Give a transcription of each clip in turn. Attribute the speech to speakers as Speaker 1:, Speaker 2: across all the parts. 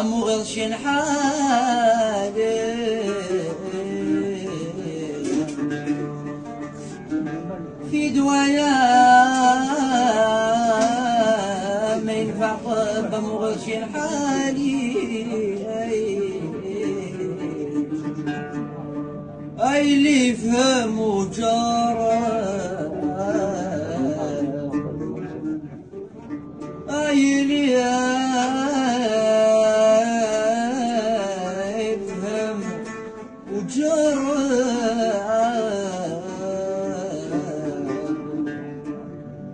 Speaker 1: مو غير حالي في دوايا ما ينفع طب مو غير حالي اي اللي يفهم وجرى اي اللي يفهم وجرى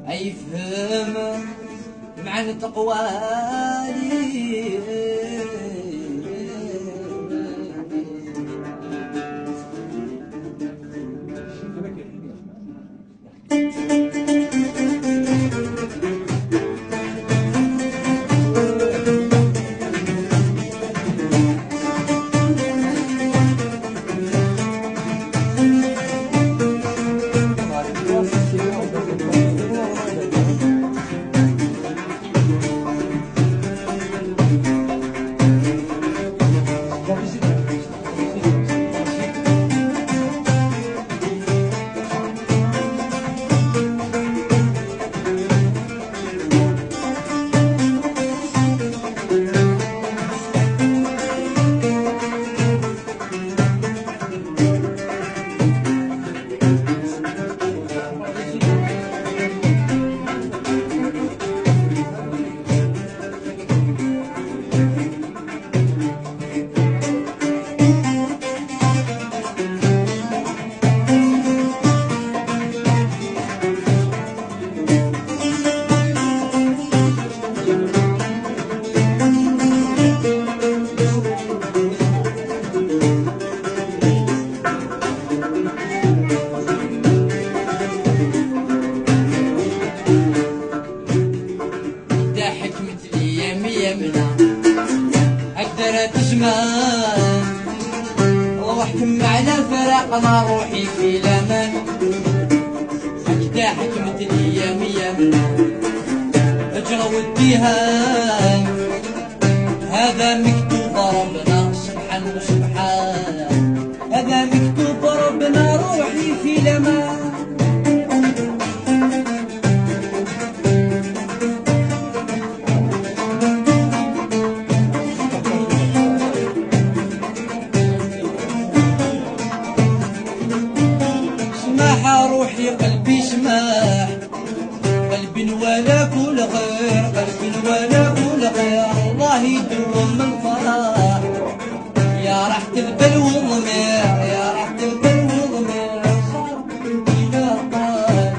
Speaker 1: اي يفهم معنى تقوالي واحكم على فرقنا روحي في لمن هكذا حكمت الايام يمنا اجرى وديها هذا مكتوب ربنا سبحان وسبحان هذا مكتوب ربنا روحي في لمن روحي قلبي سماح قلبي ولا كل غير قلبي ولا كل غير الله يدوم الفرح يا راحة البل والضمير يا راحة البل والضمير صار إلى طال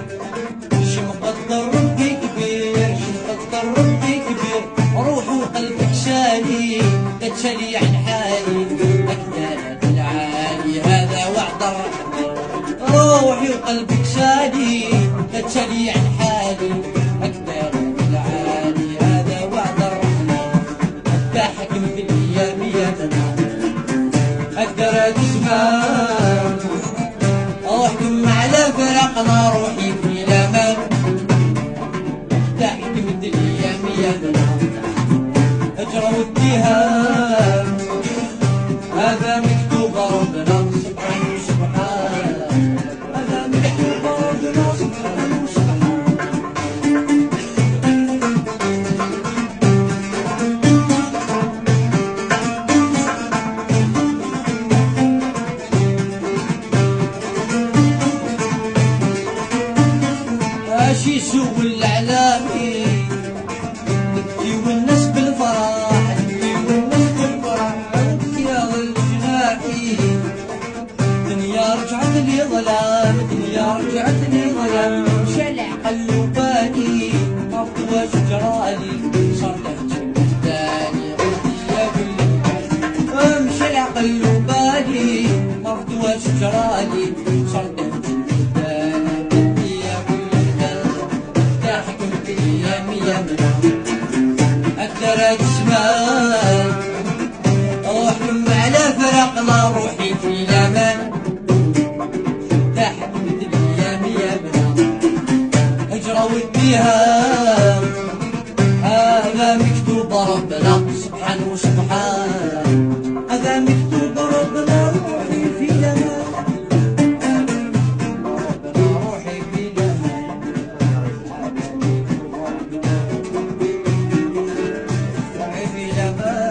Speaker 1: شي مقدر ربي كبير شي مقدر ربي كبير روحي وقلبك شالي لا تشالي عن حالي أكدالة العالي هذا وعد الرحمن روحي وقلبك شادي لا تشالي عن حالي أكثر العالي هذا وعد الرحمن حتى حكم في الأيام يدنا أقدر أجسمان أحكم على فرقنا روحي في الأمان حتى حكم في الأيام يدنا أجرى والتهام هذا مكتوب ربنا سبحانه وسبحانه شي سوق العلامي نبكي والناس بالفرح نبكي والناس بالفرح نبكي يا الجناحي دنيا رجعت لي ظلام دنيا رجعت لي ظلام شلع قلوباني عرفت واش جرالي صار لهجة وحداني غدي يا بلي مشلع قلوباني عرفت واش جرالي صار لهجة أقدر أجسمان أحكم على فرقنا روحي في الأمان تحت مثل أيام يمنا أجرى وديها هذا مكتوب ربنا سبحانه وسبحانه ضربنا روحي في جمال ضربنا روحي في جمال روحي في جمال